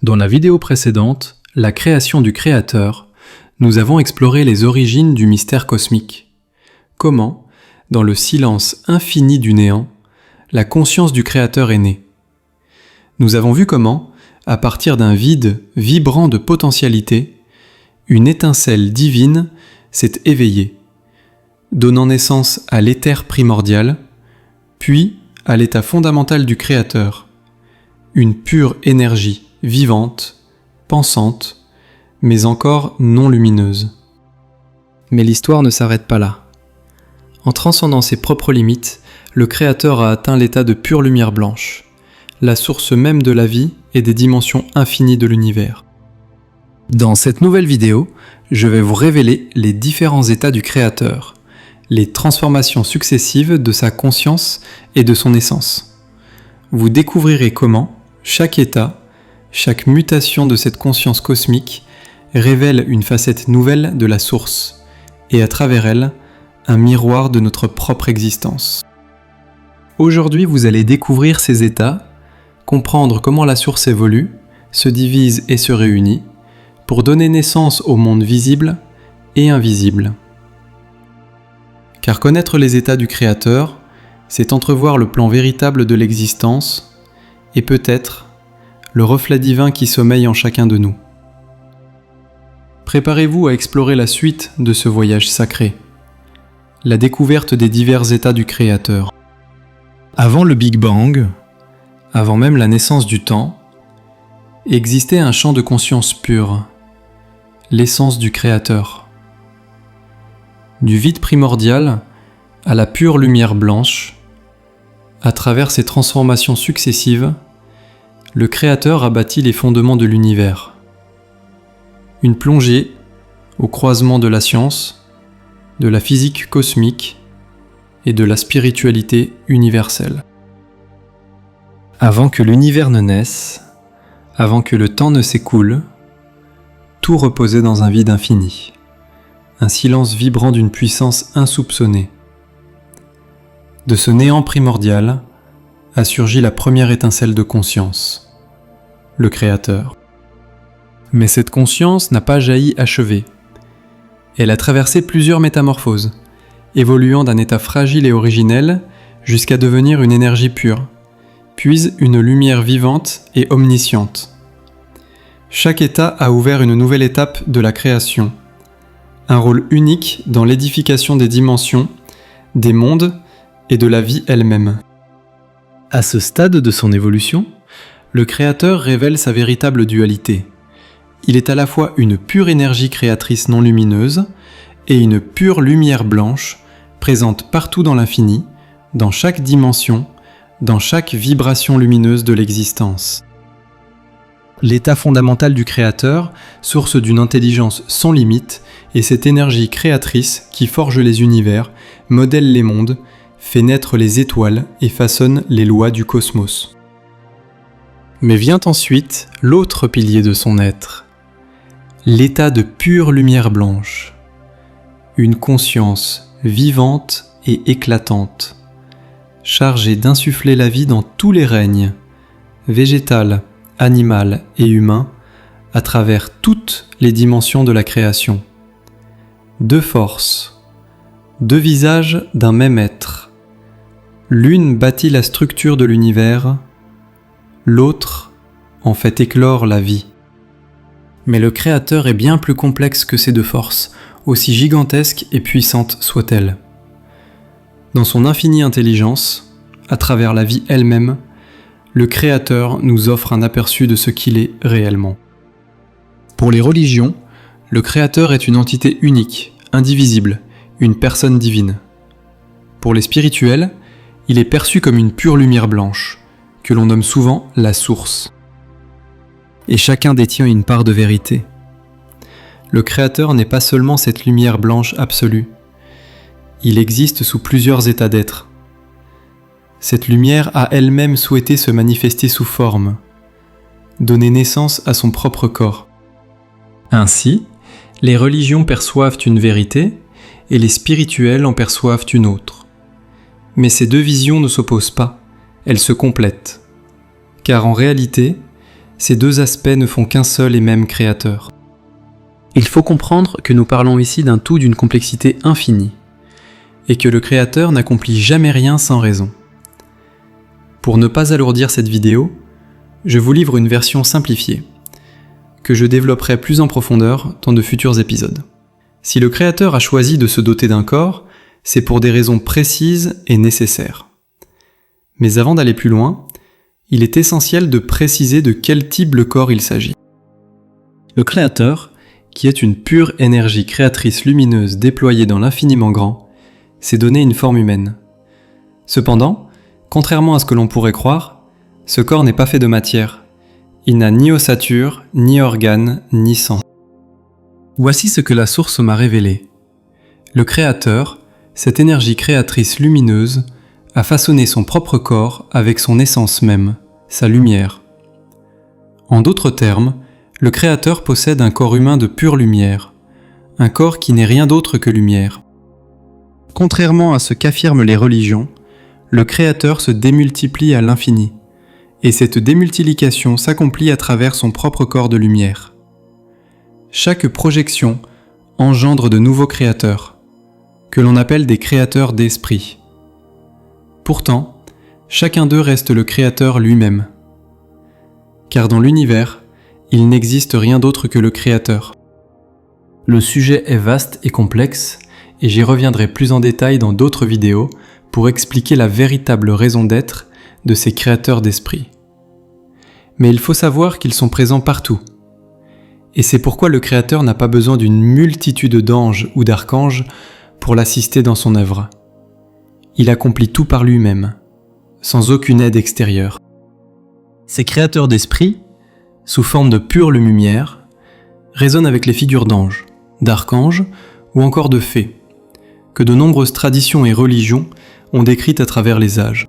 Dans la vidéo précédente, la création du Créateur, nous avons exploré les origines du mystère cosmique. Comment, dans le silence infini du néant, la conscience du Créateur est née. Nous avons vu comment, à partir d'un vide vibrant de potentialité, une étincelle divine s'est éveillée, donnant naissance à l'éther primordial, puis à l'état fondamental du Créateur, une pure énergie vivante, pensante, mais encore non lumineuse. Mais l'histoire ne s'arrête pas là. En transcendant ses propres limites, le Créateur a atteint l'état de pure lumière blanche, la source même de la vie et des dimensions infinies de l'univers. Dans cette nouvelle vidéo, je vais vous révéler les différents états du Créateur, les transformations successives de sa conscience et de son essence. Vous découvrirez comment chaque état, chaque mutation de cette conscience cosmique révèle une facette nouvelle de la source, et à travers elle, un miroir de notre propre existence. Aujourd'hui, vous allez découvrir ces états, comprendre comment la source évolue, se divise et se réunit, pour donner naissance au monde visible et invisible. Car connaître les états du Créateur, c'est entrevoir le plan véritable de l'existence, et peut-être le reflet divin qui sommeille en chacun de nous. Préparez-vous à explorer la suite de ce voyage sacré, la découverte des divers états du Créateur. Avant le Big Bang, avant même la naissance du temps, existait un champ de conscience pure, l'essence du Créateur. Du vide primordial à la pure lumière blanche, à travers ces transformations successives, le Créateur a bâti les fondements de l'univers. Une plongée au croisement de la science, de la physique cosmique et de la spiritualité universelle. Avant que l'univers ne naisse, avant que le temps ne s'écoule, tout reposait dans un vide infini, un silence vibrant d'une puissance insoupçonnée. De ce néant primordial a surgi la première étincelle de conscience, le Créateur. Mais cette conscience n'a pas jailli achevée. Elle a traversé plusieurs métamorphoses, évoluant d'un état fragile et originel jusqu'à devenir une énergie pure, puis une lumière vivante et omnisciente. Chaque état a ouvert une nouvelle étape de la création, un rôle unique dans l'édification des dimensions, des mondes et de la vie elle-même. À ce stade de son évolution, le Créateur révèle sa véritable dualité. Il est à la fois une pure énergie créatrice non lumineuse et une pure lumière blanche présente partout dans l'infini, dans chaque dimension, dans chaque vibration lumineuse de l'existence. L'état fondamental du Créateur, source d'une intelligence sans limite, est cette énergie créatrice qui forge les univers, modèle les mondes, fait naître les étoiles et façonne les lois du cosmos. Mais vient ensuite l'autre pilier de son être, l'état de pure lumière blanche, une conscience vivante et éclatante, chargée d'insuffler la vie dans tous les règnes, végétal, animal et humain, à travers toutes les dimensions de la création. Deux forces, deux visages d'un même être. L'une bâtit la structure de l'univers, l'autre en fait éclore la vie. Mais le Créateur est bien plus complexe que ces deux forces, aussi gigantesques et puissantes soient-elles. Dans son infinie intelligence, à travers la vie elle-même, le Créateur nous offre un aperçu de ce qu'il est réellement. Pour les religions, le Créateur est une entité unique, indivisible, une personne divine. Pour les spirituels, il est perçu comme une pure lumière blanche, que l'on nomme souvent la source. Et chacun détient une part de vérité. Le Créateur n'est pas seulement cette lumière blanche absolue. Il existe sous plusieurs états d'être. Cette lumière a elle-même souhaité se manifester sous forme, donner naissance à son propre corps. Ainsi, les religions perçoivent une vérité et les spirituels en perçoivent une autre. Mais ces deux visions ne s'opposent pas, elles se complètent. Car en réalité, ces deux aspects ne font qu'un seul et même créateur. Il faut comprendre que nous parlons ici d'un tout d'une complexité infinie, et que le créateur n'accomplit jamais rien sans raison. Pour ne pas alourdir cette vidéo, je vous livre une version simplifiée, que je développerai plus en profondeur dans de futurs épisodes. Si le créateur a choisi de se doter d'un corps, c'est pour des raisons précises et nécessaires. Mais avant d'aller plus loin, il est essentiel de préciser de quel type de corps il s'agit. Le créateur, qui est une pure énergie créatrice lumineuse déployée dans l'infiniment grand, s'est donné une forme humaine. Cependant, contrairement à ce que l'on pourrait croire, ce corps n'est pas fait de matière. Il n'a ni ossature, ni organes, ni sang. Voici ce que la source m'a révélé. Le créateur, cette énergie créatrice lumineuse, a façonné son propre corps avec son essence même, sa lumière. En d'autres termes, le créateur possède un corps humain de pure lumière, un corps qui n'est rien d'autre que lumière. Contrairement à ce qu'affirment les religions, le créateur se démultiplie à l'infini, et cette démultiplication s'accomplit à travers son propre corps de lumière. Chaque projection engendre de nouveaux créateurs, que l'on appelle des créateurs d'esprit. Pourtant, chacun d'eux reste le créateur lui-même. Car dans l'univers, il n'existe rien d'autre que le créateur. Le sujet est vaste et complexe, et j'y reviendrai plus en détail dans d'autres vidéos pour expliquer la véritable raison d'être de ces créateurs d'esprit. Mais il faut savoir qu'ils sont présents partout. Et c'est pourquoi le créateur n'a pas besoin d'une multitude d'anges ou d'archanges pour l'assister dans son œuvre. Il accomplit tout par lui-même, sans aucune aide extérieure. Ces créateurs d'esprit, sous forme de pure lumière, résonnent avec les figures d'anges, d'archanges ou encore de fées, que de nombreuses traditions et religions ont décrites à travers les âges.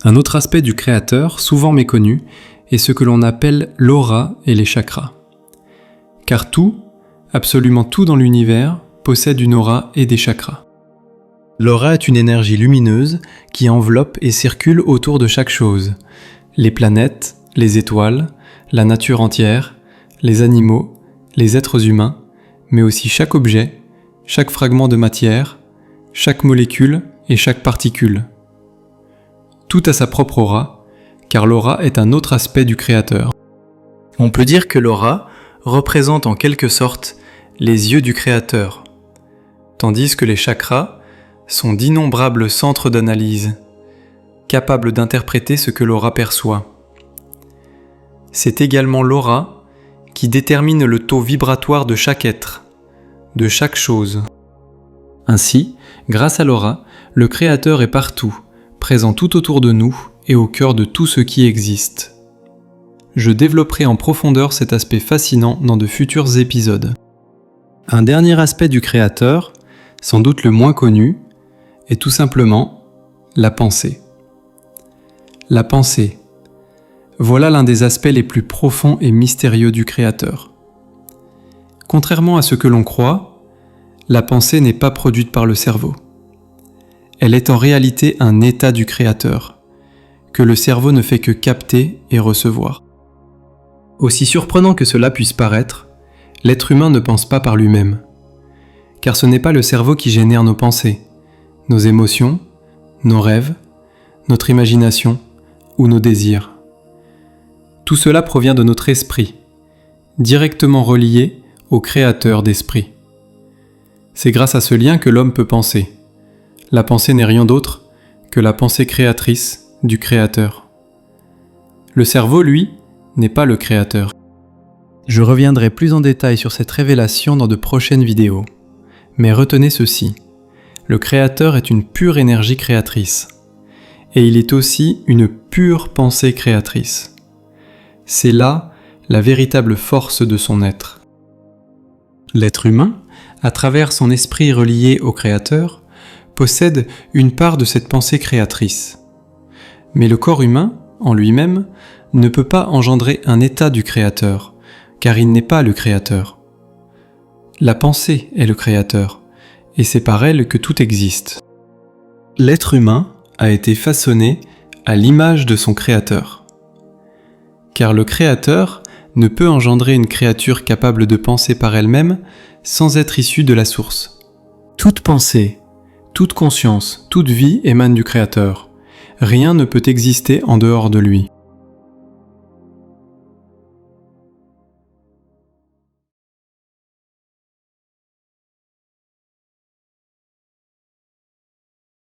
Un autre aspect du créateur, souvent méconnu, est ce que l'on appelle l'aura et les chakras. Car tout, absolument tout dans l'univers, possède une aura et des chakras. L'aura est une énergie lumineuse qui enveloppe et circule autour de chaque chose. Les planètes, les étoiles, la nature entière, les animaux, les êtres humains, mais aussi chaque objet, chaque fragment de matière, chaque molécule et chaque particule. Tout a sa propre aura, car l'aura est un autre aspect du créateur. On peut dire que l'aura représente en quelque sorte les yeux du créateur, tandis que les chakras sont d'innombrables centres d'analyse, capables d'interpréter ce que l'aura perçoit. C'est également l'aura qui détermine le taux vibratoire de chaque être, de chaque chose. Ainsi, grâce à l'aura, le Créateur est partout, présent tout autour de nous et au cœur de tout ce qui existe. Je développerai en profondeur cet aspect fascinant dans de futurs épisodes. Un dernier aspect du Créateur, sans doute le moins connu, est tout simplement la pensée. La pensée. Voilà l'un des aspects les plus profonds et mystérieux du Créateur. Contrairement à ce que l'on croit, la pensée n'est pas produite par le cerveau. Elle est en réalité un état du Créateur, que le cerveau ne fait que capter et recevoir. Aussi surprenant que cela puisse paraître, l'être humain ne pense pas par lui-même. Car ce n'est pas le cerveau qui génère nos pensées, nos émotions, nos rêves, notre imagination ou nos désirs. Tout cela provient de notre esprit, directement relié au Créateur d'esprit. C'est grâce à ce lien que l'homme peut penser. La pensée n'est rien d'autre que la pensée créatrice du Créateur. Le cerveau, lui, n'est pas le Créateur. Je reviendrai plus en détail sur cette révélation dans de prochaines vidéos. Mais retenez ceci, le Créateur est une pure énergie créatrice. Et il est aussi une pure pensée créatrice. C'est là la véritable force de son être. L'être humain, à travers son esprit relié au Créateur, possède une part de cette pensée créatrice. Mais le corps humain, en lui-même, ne peut pas engendrer un état du Créateur, car il n'est pas le Créateur. La pensée est le Créateur, et c'est par elle que tout existe. L'être humain a été façonné à l'image de son Créateur. car le Créateur ne peut engendrer une créature capable de penser par elle-même sans être issue de la source. Toute pensée, toute conscience, toute vie émane du Créateur. Rien ne peut exister en dehors de lui.